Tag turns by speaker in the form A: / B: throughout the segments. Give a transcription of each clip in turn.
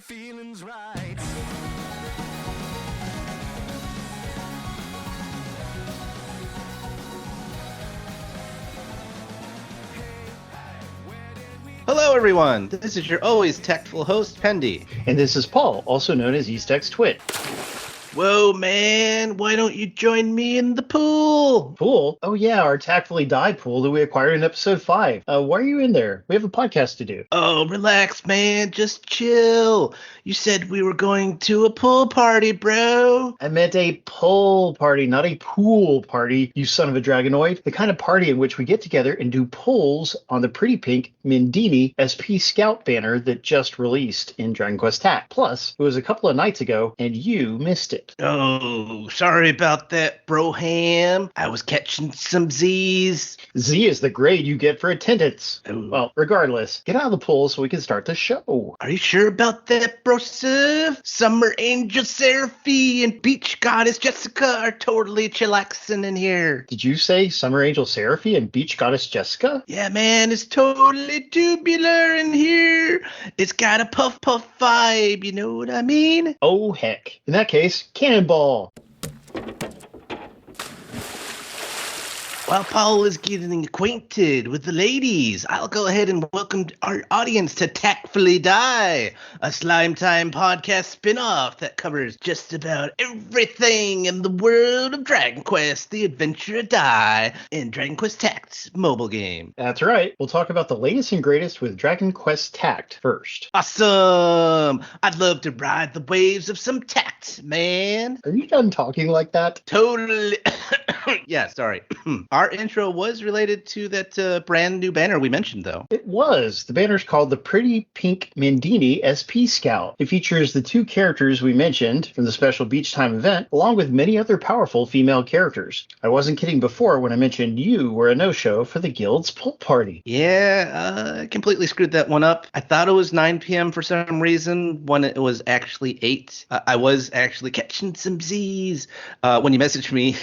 A: feelings right.
B: Hello, everyone. This is your always tactful host, Pendy.
C: And this is Paul, also known as Eastx Twit.
B: Whoa, man. Why don't you join me in the pool?
C: Pool? Oh, yeah, our Tactfully Dai pool that we acquired in episode 5. Why are you in there? We have a podcast to do.
B: Oh, relax, man. Just chill. You said we were going to a pool party, bro.
C: I meant a pull party, not a pool party, you son of a Dragonoid. The kind of party in which we get together and do pulls on the pretty pink Mindini SP Scout banner that just released in Dragon Quest Tact. Plus, it was a couple of nights ago, and you missed it.
B: Oh, sorry about that, broham. I was catching some Z's.
C: Z is the grade you get for attendance.
B: Oh.
C: Well, regardless, get out of the pool so we can start the show.
B: Are you sure about that, brosif? Summer Angel Seraphie and Beach Goddess Jessica are totally chillaxing in here.
C: Did you say Summer Angel Seraphie and Beach Goddess Jessica?
B: Yeah, man, it's totally tubular in here. It's got a puff vibe, you know what I mean?
C: Oh, heck. In that case, Cannonball.
B: While Paul is getting acquainted with the ladies, I'll go ahead and welcome our audience to Tactfully Dai, a Slime Time podcast spin-off that covers just about everything in the world of Dragon Quest, the Adventure of Dai, and Dragon Quest Tact mobile game.
C: That's right. We'll talk about the latest and greatest with Dragon Quest Tact first.
B: Awesome! I'd love to ride the waves of some tact, man.
C: Are you done talking like that?
B: Totally. Yeah, sorry. Our intro was related to that brand new banner we mentioned, though.
C: It was. The banner's called the Pretty Pink Mindini SP Scout. It features the two characters we mentioned from the special Beach Time event, along with many other powerful female characters. I wasn't kidding before when I mentioned you were a no-show for the guild's pool party.
B: Yeah, I completely screwed that one up. I thought it was 9 p.m. for some reason when it was actually 8. I was actually catching some Z's when you messaged me.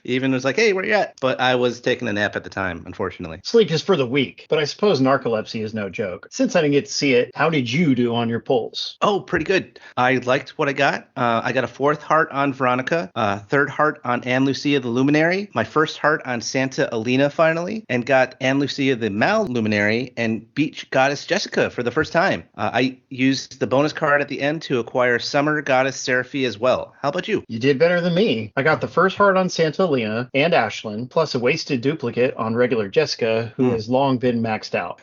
B: Even was like, hey, where you at? But I was taking a nap at the time, unfortunately.
C: Sleep is for the weak, but I suppose narcolepsy is no joke. Since I didn't get to see it, how did you do on your pulls?
B: Oh, pretty good. I liked what I got. I got a 4th heart on Veronica, 3rd heart on Anne Lucia the Luminary, my 1st heart on Santa Elena finally, and got Anne Lucia the Mal Luminary and Beach Goddess Jessica for the first time. I used the bonus card at the end to acquire Summer Goddess Seraphie as well. How about you?
C: You did better than me. I got the 1st heart on Santa Elena and Ashlyn, plus a wasted duplicate on regular Jessica, who has long been maxed out.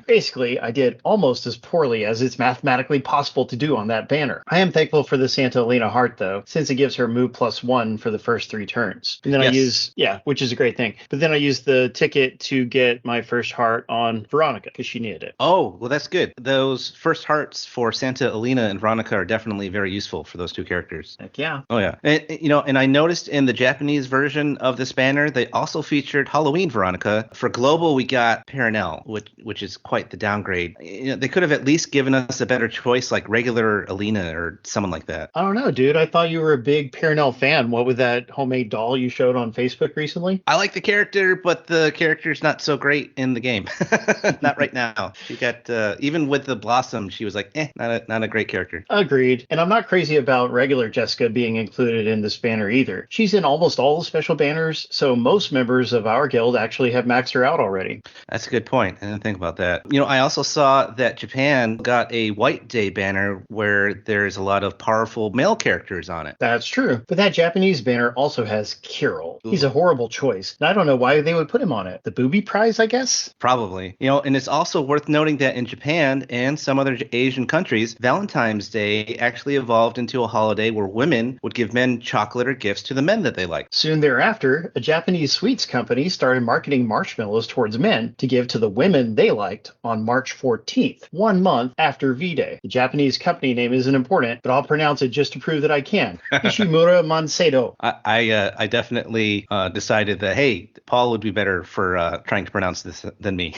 C: Basically, I did almost as poorly as it's mathematically possible to do on that banner. I am thankful for the Santa Elena heart, though, since it gives her move +1 for the first 3 turns. And then which is a great thing. But then I used the ticket to get my 1st heart on Veronica, because she needed it.
B: Oh, well, that's good. Those 1st hearts for Santa Elena and Veronica are definitely very useful for those two characters.
C: Heck yeah.
B: Oh, yeah. And I noticed in the Japanese version of this banner, they also featured Halloween Veronica. For Global, we got Paranel, which is quite the downgrade. They could have at least given us a better choice, like regular Alina or someone like that.
C: I don't know, dude. I thought you were a big Paranel fan. What with that homemade doll you showed on Facebook recently?
B: I like the character, but the character's not so great in the game. Not right now. She got, even with the Blossom, she was like, not a great character.
C: Agreed. And I'm not crazy about regular Jessica being included in this banner either. She's in almost all the special banners, so most members of our guild actually have maxed her out already.
B: That's a good point. I didn't think about that. I also saw that Japan got a White Day banner where there's a lot of powerful male characters on it.
C: That's true. But that Japanese banner also has Kirill. He's a horrible choice. And I don't know why they would put him on it. The booby prize, I guess?
B: Probably. And it's also worth noting that in Japan and some other Asian countries, Valentine's Day actually evolved into a holiday where women would give men chocolate or gifts to the men that they like.
C: Soon thereafter, a Japanese sweets company started marketing marshmallows towards men to give to the women they liked on March 14th, 1 month after V-Day. The Japanese company name isn't important, but I'll pronounce it just to prove that I can. Ishimura Manseido.
B: I definitely decided that, hey, Paul would be better for trying to pronounce this than me.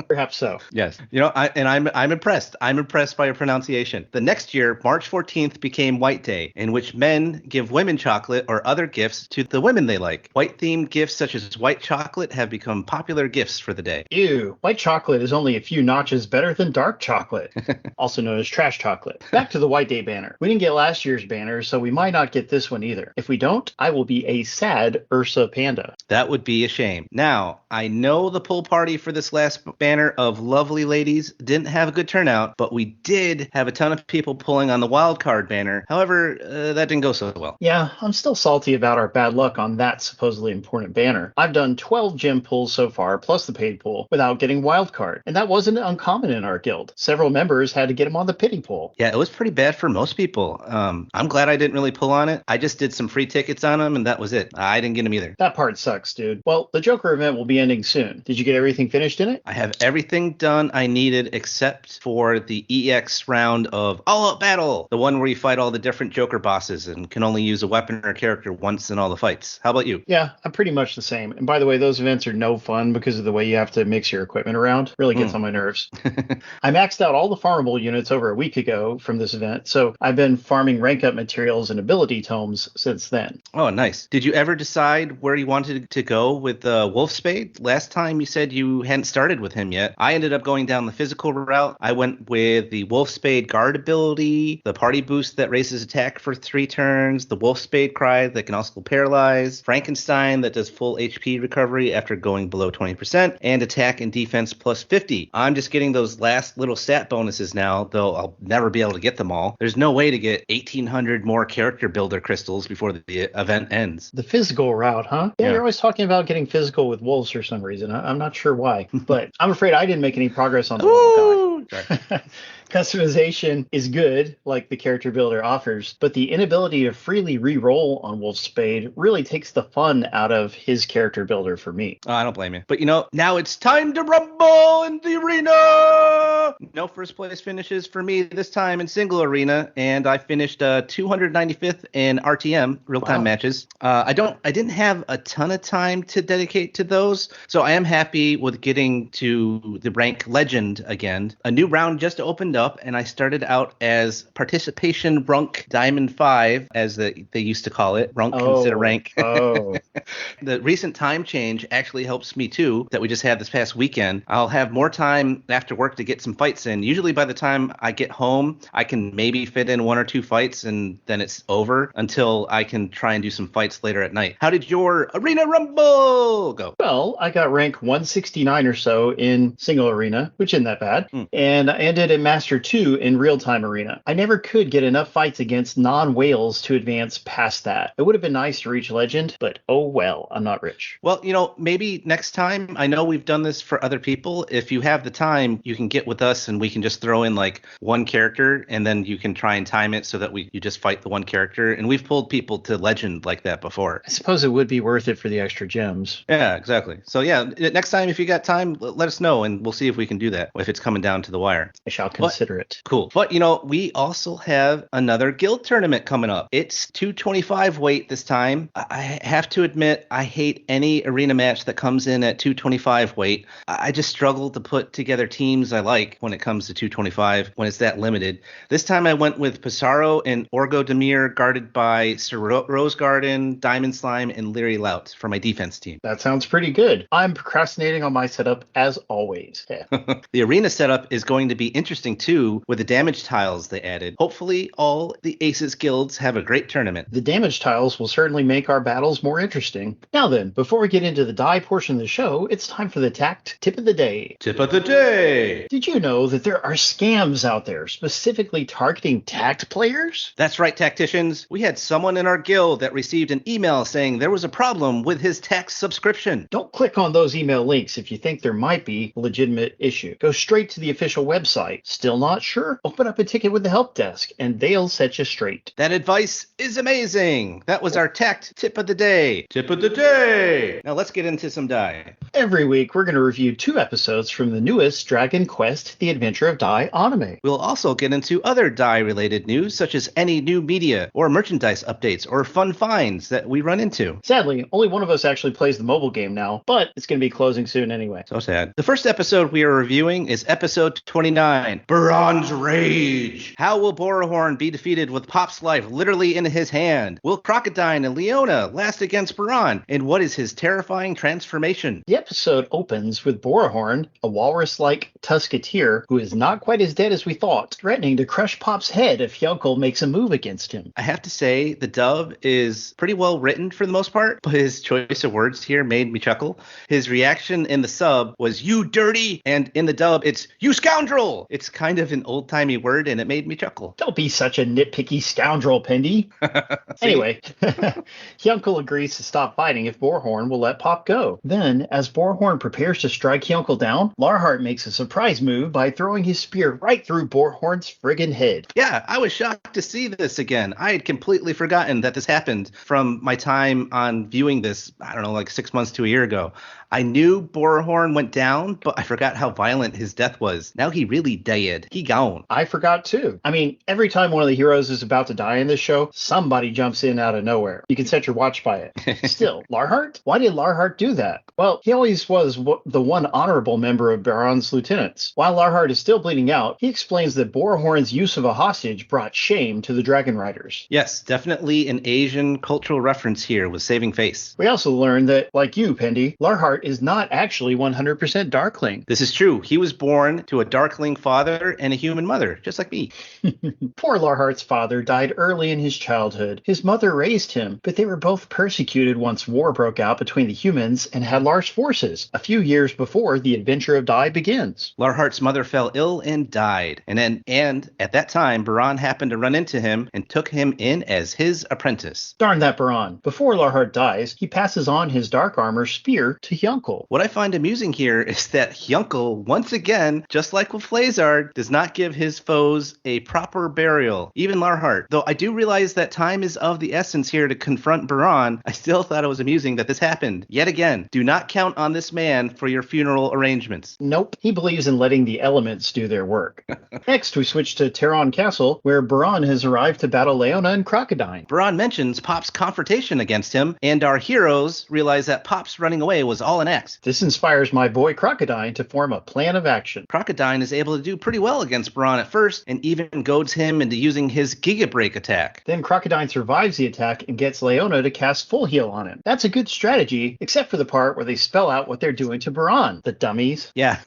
C: Perhaps so.
B: Yes. I'm impressed. I'm impressed by your pronunciation. The next year, March 14th became White Day, in which men give women chocolate or other gifts to the women they like. White-themed gifts such as white chocolate have become popular gifts for the day.
C: Ew, white chocolate is only a few notches better than dark chocolate, also known as trash chocolate. Back to the White Day banner. We didn't get last year's banner, so we might not get this one either. If we don't, I will be a sad Ursa panda.
B: That would be a shame. Now, I know the pool party for this last banner of lovely ladies didn't have a good turnout, but we did have a ton of people pulling on the wild card banner. However, that didn't go so well.
C: Yeah, I'm still salty about our bad luck on that supposedly important banner. I've done 12 gem pulls so far, plus the paid pull, without getting wild card, and that wasn't uncommon in our guild. Several members had to get them on the pity pull.
B: Yeah, it was pretty bad for most people. I'm glad I didn't really pull on it. I just did some free tickets on them, and that was it. I didn't get them either.
C: That part sucks, dude. Well, the Joker event will be ending soon. Did you get everything finished in it?
B: I have everything done I needed except for the EX round of All Out Battle, the one where you fight all the different Joker bosses and can only use a weapon or character once in all the fights. How about you?
C: Yeah, I'm pretty much the same. And by the way, those events are no fun because of the way you have to mix your equipment around. Really gets on my nerves. I maxed out all the farmable units over a week ago from this event, so I've been farming rank up materials and ability tomes since then.
B: Oh, nice. Did you ever decide where you wanted to go with Wolfspade? Last time you said you hadn't started with him yet. I ended up going down the physical route. I went with the Wolfspade guard ability, the party boost that raises attack for 3 turns, the Wolfspade cry that can also paralyze, Frankenstein that does full HP recovery after going below 20%, and attack and defense plus 50. I'm just getting those last little stat bonuses now, though I'll never be able to get them all. There's no way to get 1,800 more character builder crystals before the event ends.
C: The physical route, huh? Yeah, you're always talking about getting physical with wolves for some reason. I'm not sure why, but I'm afraid I didn't make any progress on the wild guy. Customization is good, like the character builder offers, but the inability to freely re-roll on Wolfspade really takes the fun out of his character builder for me.
B: Oh, I don't blame you. But now it's time to rumble in the arena! No first place finishes for me this time in single arena, and I finished 295th in RTM, real-time matches. I didn't have a ton of time to dedicate to those, so I am happy with getting to the rank legend again. A new round just opened up, and I started out as participation Runk Diamond 5, as they used to call it. Runk instead of rank. The recent time change actually helps me too, that we just had this past weekend. I'll have more time after work to get some fights in. Usually by the time I get home, I can maybe fit in 1 or 2 fights, and then it's over until I can try and do some fights later at night. How did your Arena Rumble go?
C: Well, I got rank 169 or so in single arena, which isn't that bad. And I ended at Master 2 in real-time arena. I never could get enough fights against non-whales to advance past that. It would have been nice to reach legend, but oh well, I'm not rich.
B: Well, maybe next time, I know we've done this for other people. If you have the time, you can get with us and we can just throw in like one character, and then you can try and time it so that you just fight the one character. And we've pulled people to legend like that before.
C: I suppose it would be worth it for the extra gems.
B: Yeah, exactly. So yeah, next time if you got time, let us know and we'll see if we can do that, if it's coming down to the wire.
C: I shall consider it.
B: Cool. But we also have another guild tournament coming up. It's 225 weight this time. I have to admit, I hate any arena match that comes in at 225 weight. I just struggle to put together teams I like when it comes to 225 when it's that limited. This time I went with Pissarro and Orgo Demir, guarded by Sir Rose Garden, Diamond Slime, and Leary Lout for my defense team.
C: That sounds pretty good. I'm procrastinating on my setup as always. Yeah.
B: The arena setup is going to be interesting too, with the damage tiles they added. Hopefully all the Aces guilds have a great tournament.
C: The damage tiles will certainly make our battles more interesting. Now then, before we get into the die portion of the show, it's time for the Tact Tip of the Day.
B: Tip of the Day!
C: Did you know that there are scams out there specifically targeting Tact players?
B: That's right, tacticians. We had someone in our guild that received an email saying there was a problem with his Tact subscription.
C: Don't click on those email links if you think there might be a legitimate issue. Go straight to the official website. Still not sure? Open up a ticket with the help desk and they'll set you straight.
B: That advice is amazing. That was our Tact Tip of the Day. Tip of the Day! Now let's get into some die.
C: Every week, we're going to review 2 episodes from the newest Dragon Quest, The Adventure of Dai anime.
B: We'll also get into other die-related news, such as any new media or merchandise updates or fun finds that we run into.
C: Sadly, only one of us actually plays the mobile game now, but it's going to be closing soon anyway.
B: So sad. The first episode we are reviewing is episode 29, Baron's rage. How will Borahorn be defeated with Pop's life literally in his hand? Will Crocodile and Leona last against Baron? And what is his terrifying transformation?
C: The episode opens with Borahorn, a walrus-like Tusketeer who is not quite as dead as we thought, threatening to crush Pop's head if Yunkel makes a move against him.
B: I have to say, the dub is pretty well written for the most part, but his choice of words here made me chuckle. His reaction in the sub was, "You dirty," and in the dub, it's, "You scoundrel." It's kind of an old-timey word, and it made me chuckle.
C: Don't be such a nitpicky scoundrel, Pendy. Anyway, Yunkel agrees to stop fighting if Borahorn will let Pop go. Then, as Borahorn prepares to strike Yunkel down, Larhart makes a surprise move by throwing his spear right through Borahorn's friggin' head.
B: Yeah, I was shocked to see this again. I had completely forgotten that this happened from my time on viewing this, I don't know, like 6 months to a year ago. I knew Borahorn went down, but I forgot how violent his death was. Now he really died. He gone.
C: I forgot too. I mean, every time one of the heroes is about to die in this show, somebody jumps in out of nowhere. You can set your watch by it. Still, Larhart? Why did Larhart do that? Well, he always was the one honorable member of Baron's lieutenants. While Larhart is still bleeding out, he explains that Borahorn's use of a hostage brought shame to the Dragon Riders.
B: Yes, definitely an Asian cultural reference here with saving face.
C: We also learned that, like you, Pendy, Larhart is not actually 100% Darkling.
B: This is true. He was born to a Darkling father and a human mother, just like me.
C: Poor Larhart's father died early in his childhood. His mother raised him, but they were both persecuted once war broke out between the humans and Hadlar's forces, a few years before the Adventure of Dai begins.
B: Larhart's mother fell ill and died, and at that time, Baron happened to run into him and took him in as his apprentice.
C: Darn that Baron. Before Larhart dies, he passes on his dark armor spear to Yunkel.
B: What I find amusing here is that Yunkel, once again, just like with Flazard, does not give his foes a proper burial, even Larhart. Though I do realize that time is of the essence here to confront Baron, I still thought it was amusing that this happened. Yet again, do not count on this man for your funeral arrangements.
C: Nope, he believes in letting the elements do their work. Next, we switch to Terron Castle, where Baron has arrived to battle Leona and Crocodile.
B: Baron mentions Pop's confrontation against him, and our heroes realize that Pop's running away was all an act.
C: This inspires my boy Crocodile to form a plan of action.
B: Crocodile is able to do pretty well against Baron at first, and even goads him into using his Giga Break attack.
C: Then Crocodile survives the attack and gets Leona to cast Full Heal on him. That's a good strategy, except for the part where they spell out what they're doing to Baron, the dummies.
B: Yeah.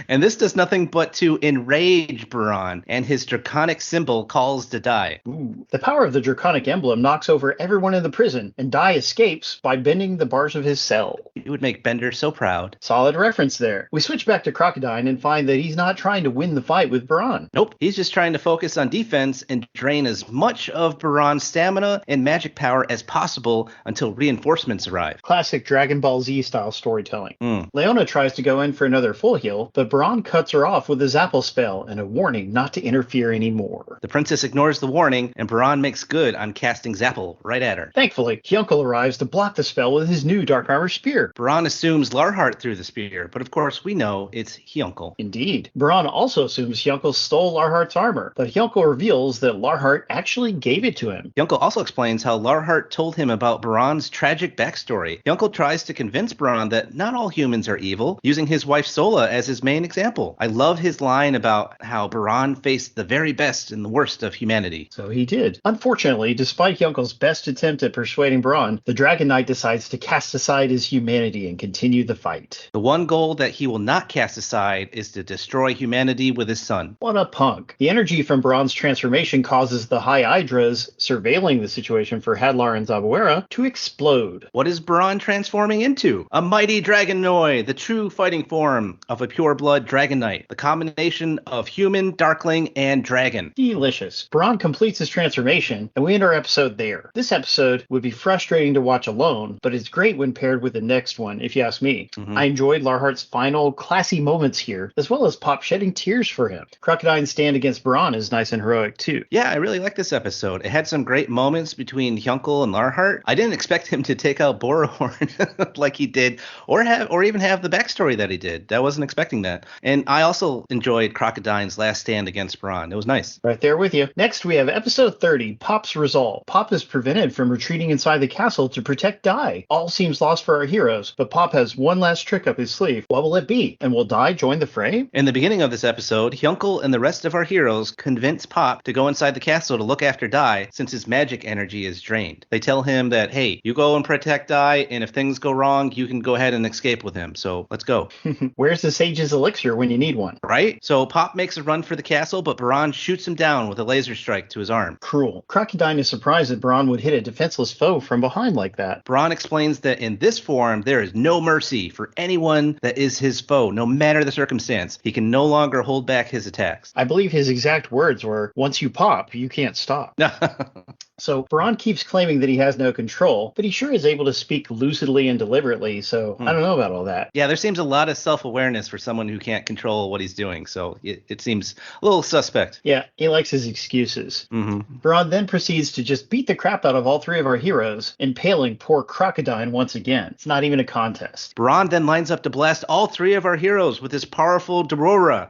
B: And this does nothing but to enrage Baron, and his draconic symbol calls to Dai.
C: Ooh. The power of the draconic emblem knocks over everyone in the prison, and Dai escapes by bending the bars of his cell.
B: It would make Bender so proud.
C: Solid reference there. We switch back to Crocodile and find that he's not trying to win the fight with Baron.
B: Nope, he's just trying to focus on defense and drain as much of Baron's stamina and magic power as possible until reinforcements arrive.
C: Classic Dragon Ball Z style storytelling. Leona tries to go in for another full heal, but Baron cuts her off with his apple spell and a warning not to interfere anymore.
B: The princess ignores the warning, and Baron makes good on casting Zapple right at her.
C: Thankfully, Yunkel arrives to block the spell with his new Dark Armor Spear.
B: Baron assumes Larhart threw the spear, but of course we know it's Yunkel.
C: Indeed. Baron also assumes Yunkel stole Larhart's armor, but Yunkel reveals that Larhart actually gave it to him.
B: Yunkel also explains how Larhart told him about Baron's tragic backstory. Yunkel tries to convince Baron that not all humans are evil, using his wife Sola as his main example. I love his line about how Baron faced the very best and the worst of humanity.
C: So he did. Unfortunately, despite Yunkel's best attempt at persuading Baron, the Dragon Knight decides to cast aside his humanity and continue the fight.
B: The one goal that he will not cast aside is to destroy humanity with his son.
C: What a punk. The energy from Baron's transformation causes the High Hydras, surveilling the situation for Hadlar and Zabuera, to explode.
B: What is Baron transforming into? A mighty Dragonoid, the true fighting form of a pure-blood Dragon Knight, the combination of human, darkling, and dragon.
C: Delicious. Baron completes his transformation, and we end our episode there. This episode would be frustrating to watch alone, but it's great when paired with the next one, if you ask me. I enjoyed Larhart's final classy moments here, as well as Pop shedding tears for him. Crocodile's stand against Baron is nice and heroic too.
B: Yeah, I really like this episode. It had some great moments between Yunkel and Larhart. I didn't expect him to take out Borahorn like he did, or even have the backstory that he did. I wasn't expecting that. And I also enjoyed Crocodine's last stand against Braun. It was nice.
C: Right there with you. Next, we have episode 30, Pop's Resolve. Pop is prevented from retreating inside the castle to protect Dai. All seems lost for our heroes, but Pop has one last trick up his sleeve. What will it be? And will Dai join the fray?
B: In the beginning of this episode, Hyunkel and the rest of our heroes convince Pop to go inside the castle to look after Dai since his magic energy is drained. They tell him that, hey, you go and protect Dai, and if things go wrong, you can go ahead and escape with him. So let's go.
C: Where's the sage's elixir when you need one?
B: Right? So Pop makes a run for the castle, but Baran shoots him down with a laser strike to his arm.
C: Cruel. Crocodine is surprised that Baran would hit a defenseless foe from behind like that.
B: Baran explains that in this form, there is no mercy for anyone that is his foe, no matter the circumstance. He can no longer hold back his attacks.
C: I believe his exact words were, once you pop, you can't stop. So Baran keeps claiming that he has no control, but he sure is able to speak lucidly and deliberately, so I don't know about all that.
B: Yeah, there seems a lot of self-awareness for someone who can't control what he's doing, so it seems a little suspect.
C: Yeah, he likes his excuses.
B: Mm-hmm.
C: Baran then proceeds to just beat the crap out of all three of our heroes, impaling poor Crocodine once again. It's not even a contest.
B: Baran then lines up to blast all three of our heroes with his powerful Durora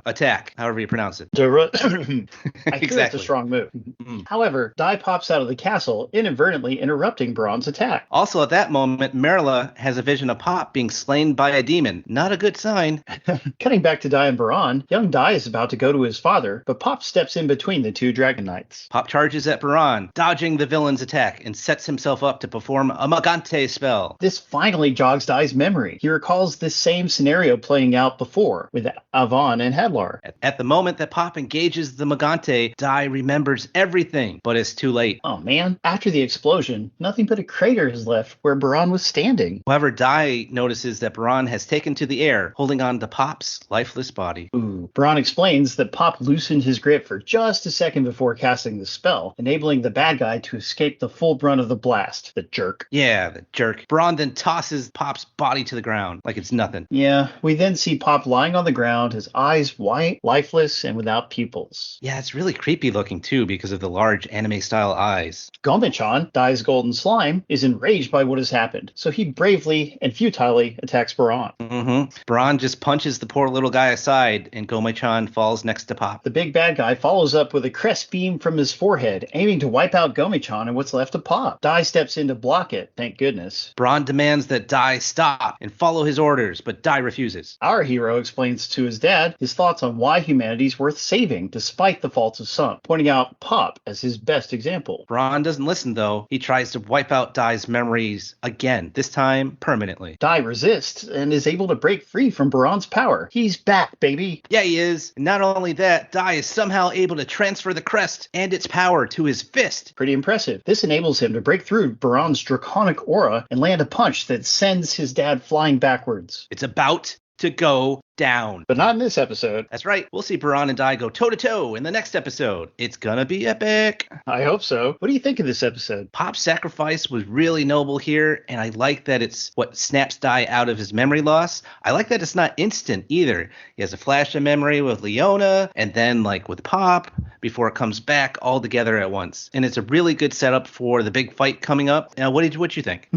B: attack, however you pronounce it.
C: I think that's a strong move. However, Dai pops out of the castle, inadvertently interrupting Baran's attack.
B: Also, at that moment, Marilla has a vision of Pop being slain by a demon. Not a good sign.
C: Cutting back to Dai and Baran, young Dai is about to go to his father, but Pop steps in between the two Dragon Knights.
B: Pop charges at Baran, dodging the villain's attack, and sets himself up to perform a Magante spell.
C: This finally jogs Dai's memory. He recalls this same scenario playing out before with Avon and Hadlar.
B: At the moment that Pop engages the Magante, Dai remembers everything, but it's too late.
C: Oh man, after the explosion, nothing but a crater is left where Baran was standing.
B: However, Dai notices that Baran has taken to the air, holding on to Pop's lifeless body.
C: Baran explains that Pop loosened his grip for just a second before casting the spell, enabling the bad guy to escape the full brunt of the blast. The jerk.
B: Yeah, the jerk. Baran then tosses Pop's body to the ground like it's nothing.
C: Yeah, we then see Pop lying on the ground, his eyes white, lifeless, and without pupils.
B: Yeah, it's really creepy looking too because of the large anime-style eyes.
C: Gomichan, Dai's golden slime, is enraged by what has happened, so he bravely and futilely attacks Baran.
B: Baran just punches the poor little guy aside, and Gomichan falls next to Pop.
C: The big bad guy follows up with a crest beam from his forehead, aiming to wipe out Gomichan and what's left of Pop. Dai steps in to block it, thank goodness.
B: Baran demands that Dai stop and follow his orders, but Dai refuses.
C: Our hero explains to his dad his thoughts on why humanity's worth saving, despite the faults of some, pointing out Pop as his best example.
B: Baran doesn't listen, though. He tries to wipe out Dai's memories again, this time permanently.
C: Dai resists and is able to break free from Baran's power. He's back, baby.
B: Yeah, he is. And not only that, Dai is somehow able to transfer the crest and its power to his fist.
C: Pretty impressive. This enables him to break through Baran's draconic aura and land a punch that sends his dad flying backwards.
B: It's about to go down.
C: But not in this episode.
B: That's right. We'll see Baran and Dai go toe-to-toe in the next episode. It's gonna be epic.
C: I hope so. What do you think of this episode?
B: Pop's sacrifice was really noble here, and I like that it's what snaps Dai out of his memory loss. I like that it's not instant either. He has a flash of memory with Leona, and then like with Pop, before it comes back all together at once. And it's a really good setup for the big fight coming up. What you think?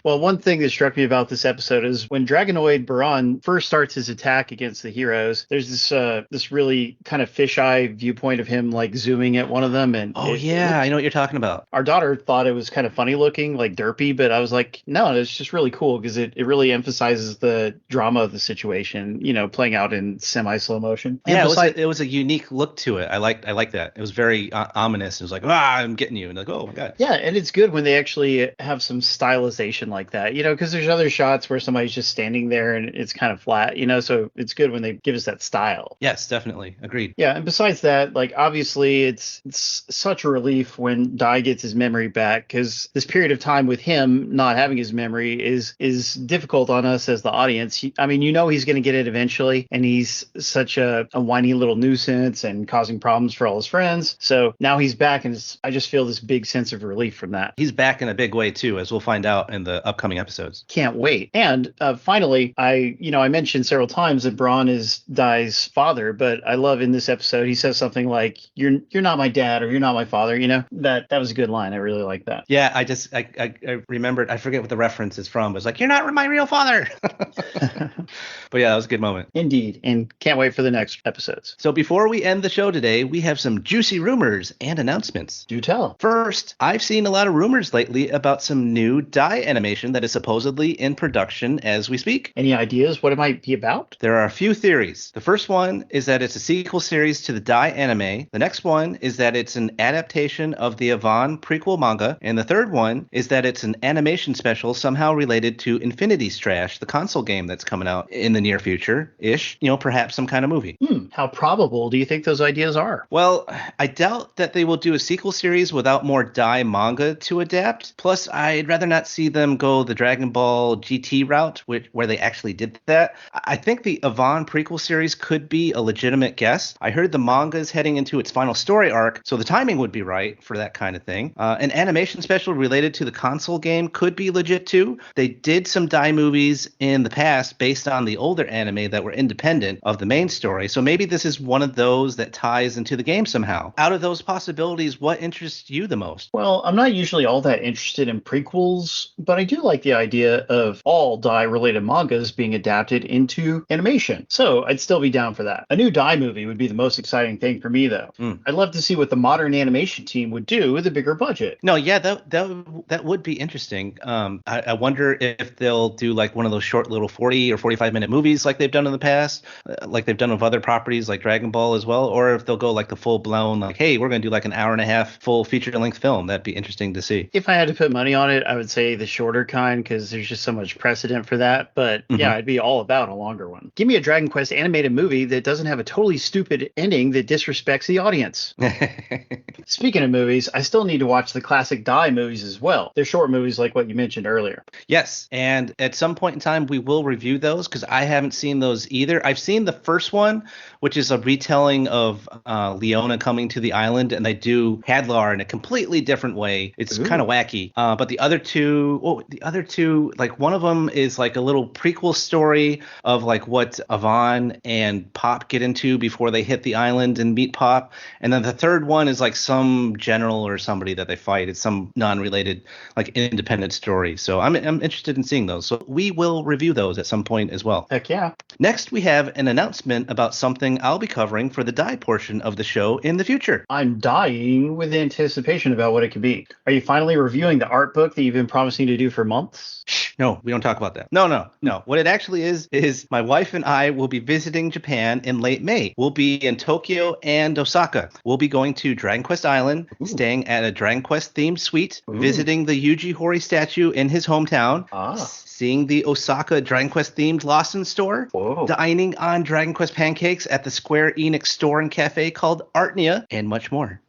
C: Well, one thing that struck me about this episode is when Dragonoid Baran first starts his attack against the heroes, there's this really kind of fisheye viewpoint of him like zooming at one of them. And
B: I know what you're talking about.
C: Our daughter thought it was kind of funny looking, like derpy, but I was like, no, it's just really cool because it really emphasizes the drama of the situation, playing out in semi-slow motion.
B: Yeah, it was a unique look to it. I like that. It was very ominous. It was like, I'm getting you. And like, oh my God.
C: Yeah, and it's good when they actually have some stylization like that, because there's other shots where somebody's just standing there and it's kind of flat, so it's good when they give us that style.
B: Yes, definitely. Agreed.
C: Yeah, and besides that, like, obviously it's such a relief when Dai gets his memory back, because this period of time with him not having his memory is difficult on us as the audience. He's going to get it eventually, and he's such a whiny little nuisance and causing problems for all his friends. So now he's back, and I just feel this big sense of relief from that.
B: He's back in a big way too, as we'll find out in the upcoming episodes.
C: Can't wait. And finally, I mentioned several times that Braun is Dai's father, but I love in this episode he says something like, "You're not my dad," or "You're not my father." That was a good line. I really like that.
B: Yeah, I remembered. I forget what the reference is from. But it's like, "You're not my real father." But yeah, that was a good moment.
C: Indeed, and can't wait for the next episodes.
B: So before we end the show today, we have some juicy rumors and announcements.
C: Do tell.
B: First, I've seen a lot of rumors lately about some new Dai animation that is supposedly in production as we speak.
C: Any ideas what it might be about?
B: There are a few theories. The first one is that it's a sequel series to the Dai anime. The next one is that it's an adaptation of the Avan prequel manga. And the third one is that it's an animation special somehow related to Infinity Strash, the console game that's coming out in the near future-ish. Perhaps some kind of movie.
C: How probable do you think those ideas are?
B: Well, I doubt that they will do a sequel series without more Dai manga to adapt. Plus, I'd rather not see them go the Dragon Ball GT route, where they actually did that. I think the Avan prequel series could be a legitimate guess. I heard the manga is heading into its final story arc, so the timing would be right for that kind of thing. An animation special related to the console game could be legit too. They did some Dai movies in the past based on the older anime that were independent of the main story, so maybe this is one of those that ties into the game somehow. Out of those possibilities, what interests you the most?
C: Well, I'm not usually all that interested in prequels, but I do like the idea of all Dai-related mangas being adapted into animation, so I'd still be down for that. A new Dai movie would be the most exciting thing for me, though. I'd love to see what the modern animation team would do with a bigger budget.
B: No, yeah, that would be interesting. I wonder if they'll do like one of those short little 40 or 45-minute movies like they've done in the past, like they've done with other properties like Dragon Ball as well, or if they'll go like the full-blown, like, hey, we're going to do like an hour and a half full feature-length film. That'd be interesting to see.
C: If I had to put money on it, I would say the shorter kind, because there's just so much precedent for that. But yeah, I'd be all about a longer one. Give me a Dragon Quest animated movie that doesn't have a totally stupid ending that disrespects the audience. Speaking of movies, I still need to watch the classic Dai movies as well. They're short movies like what you mentioned earlier.
B: Yes, and at some point in time, we will review those because I haven't seen those either. I've seen the first one, which is a retelling of Leona coming to the island, and they do Hadlar in a completely different way. It's kind of wacky. But the other two, like one of them is like a little prequel story of like what Avan and Pop get into before they hit the island and meet Pop. And then the third one is like some general or somebody that they fight. It's some non-related, like independent story. So I'm interested in seeing those. So we will review those at some point as well.
C: Heck yeah.
B: Next, we have an announcement about something I'll be covering for the Dai portion of the show in the future.
C: I'm dying with anticipation about what it could be. Are you finally reviewing the art book that you've been promising to do for months?
B: No, we don't talk about that. No. What it actually is my wife and I will be visiting Japan in late May. We'll be in Tokyo and Osaka. We'll be going to Dragon Quest Island, staying at a Dragon Quest themed suite, visiting the Yuji Horii statue in his hometown, seeing the Osaka Dragon Quest themed Lawson store, dining on Dragon Quest pancakes at the Square Enix store and cafe called Artnia, and much more.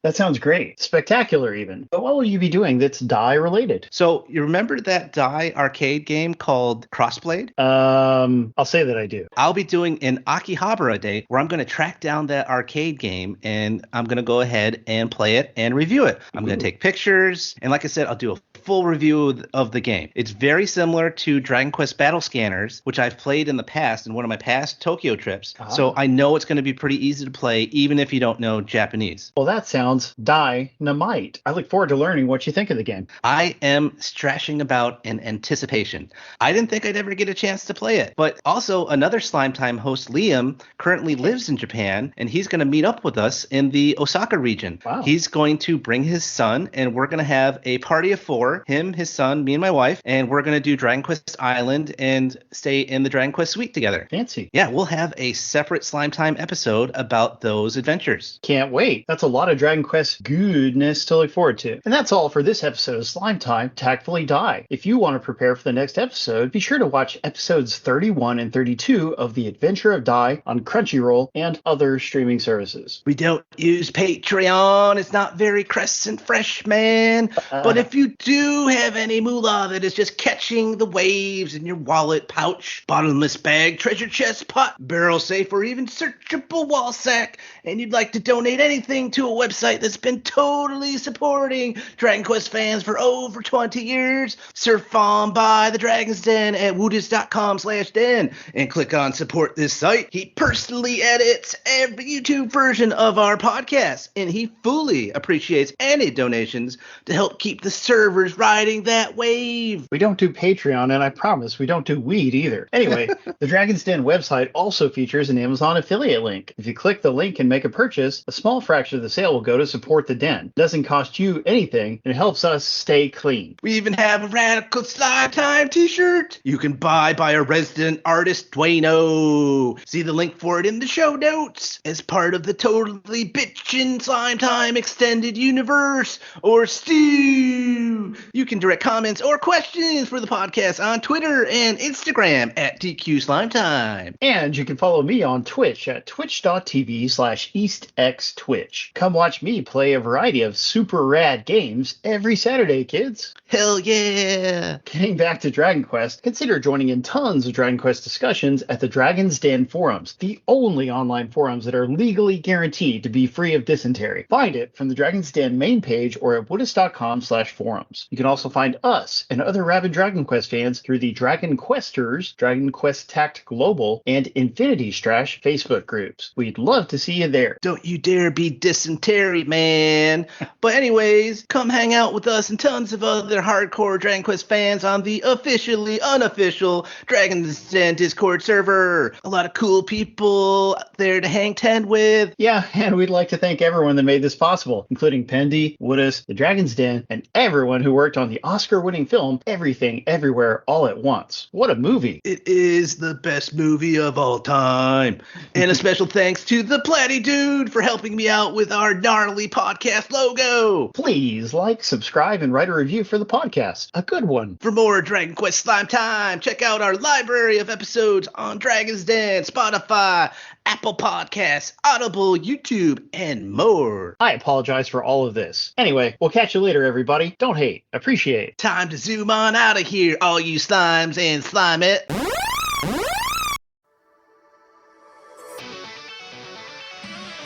C: That sounds great. Spectacular even. But what will you be doing that's Dai related?
B: So you remember that Dai arcade game called Crossblade?
C: I'll say that I do.
B: I'll be doing an Akihabara day where I'm going to track down that arcade game and I'm going to go ahead and play it and review it. I'm going to take pictures. And like I said, I'll do a full review of the game. It's very similar to Dragon Quest Battle Scanners, which I've played in the past in one of my past Tokyo trips. So I know it's going to be pretty easy to play even if you don't know Japanese.
C: Well, that sounds dynamite. I look forward to learning what you think of the game.
B: I am strashing about in anticipation. I didn't think I'd ever get a chance to play it. But also another Slime Time host, Liam, currently lives in Japan, and he's going to meet up with us in the Osaka region.
C: Wow.
B: He's going to bring his son, and we're going to have a party of 4, him, his son, me, and my wife, and we're going to do Dragon Quest Island and stay in the Dragon Quest suite together.
C: Fancy.
B: Yeah, we'll have a separate Slime Time episode about those adventures.
C: Can't wait. That's a lot of Dragon Quest goodness to look forward to. And that's all for this episode of Slime Time Tactfully Dai. If you want to prepare for the next episode, be sure to watch episodes 31 and 32 of The Adventure of Dai on Crunchyroll and other streaming services.
B: We don't use Patreon. It's not very crescent fresh, man. But if you do, you have any moolah that is just catching the waves in your wallet, pouch, bottomless bag, treasure chest, pot, barrel safe, or even searchable wall sack, and you'd like to donate anything to a website that's been totally supporting Dragon Quest fans for over 20 years, surf on by the Dragon's Den at woodis.com/den and click on support this site. He personally edits every YouTube version of our podcast, and he fully appreciates any donations to help keep the servers riding that wave.
C: We don't do Patreon, and I promise we don't do weed either. Anyway, the Dragon's Den website also features an Amazon affiliate link. If you click the link and make a purchase, a small fraction of the sale will go to support the den. It doesn't cost you anything, and it helps us stay clean.
B: We even have a Radical Slime Time t-shirt you can buy by our resident artist, Duano. See the link for it in the show notes. As part of the Totally Bitchin' Slime Time Extended Universe, or Stew, you can direct comments or questions for the podcast on Twitter and Instagram at DQ Slime Time.
C: And you can follow me on Twitch at twitch.tv/EastXTwitch. Come watch me play a variety of super rad games every Saturday, kids.
B: Hell yeah!
C: Getting back to Dragon Quest, consider joining in tons of Dragon Quest discussions at the Dragon's Den forums, the only online forums that are legally guaranteed to be free of dysentery. Find it from the Dragon's Den main page or at woodis.com/forums. You can also find us and other rabid Dragon Quest fans through the Dragon Questers, Dragon Quest Tact Global, and Infinity Strash Facebook groups. We'd love to see you there.
B: Don't you dare be dysentery, man. But anyways, come hang out with us and tons of other hardcore Dragon Quest fans on the officially unofficial Dragon's Den Discord server. A lot of cool people there to hang 10 with.
C: Yeah, and we'd like to thank everyone that made this possible, including Pendy, Woodis, the Dragon's Den, and everyone who worked on the Oscar-winning film Everything Everywhere All at Once. What a movie.
B: It is the best movie of all time. And a special thanks to the Platty Dude for helping me out with our gnarly podcast logo.
C: Please like, subscribe, and write a review for the podcast. A good one.
B: For more Dragon Quest Slime Time, check out our library of episodes on Dragon's Den, Spotify, Apple Podcasts, Audible, YouTube, and more.
C: I apologize for all of this. Anyway, we'll catch you later, everybody. Don't hate. Appreciate.
B: Time to zoom on out of here, all you slimes and slimette.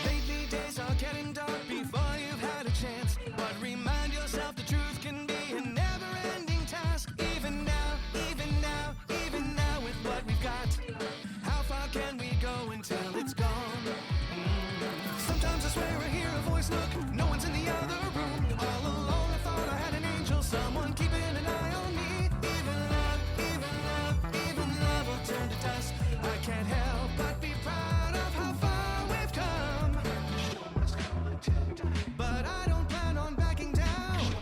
A: Lately days are getting dark before you've had a chance. But remind yourself the truth can be a never-ending task. Even now, with what we've got, how far can we go until it's gone? Sometimes I swear I hear a voice, look, no one's in the other room. All alone I thought I had an angel, someone keeping an eye on me. Even love will turn to dust. I can't help but be proud of how far we've come. But I don't plan on backing down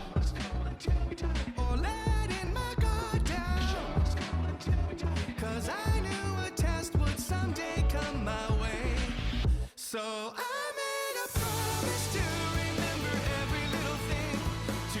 A: or letting my guard down. 'Cause I knew a test would someday come my way. So I made a promise to remember every little thing, to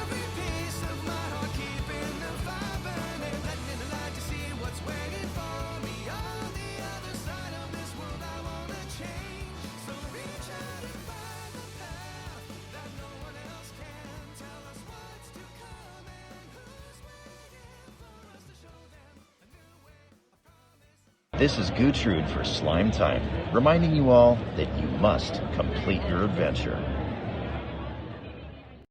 A: every piece of my heart, keeping the fire burning, letting in the light to see what's waiting for me on the other side of this world. I wanna change, so reach out and find the path that no one else can. Tell us what's to come and who's waiting for us to show them a new way, a promise.
D: This is Gertrude for Slime Time, reminding you all that you must complete your adventure.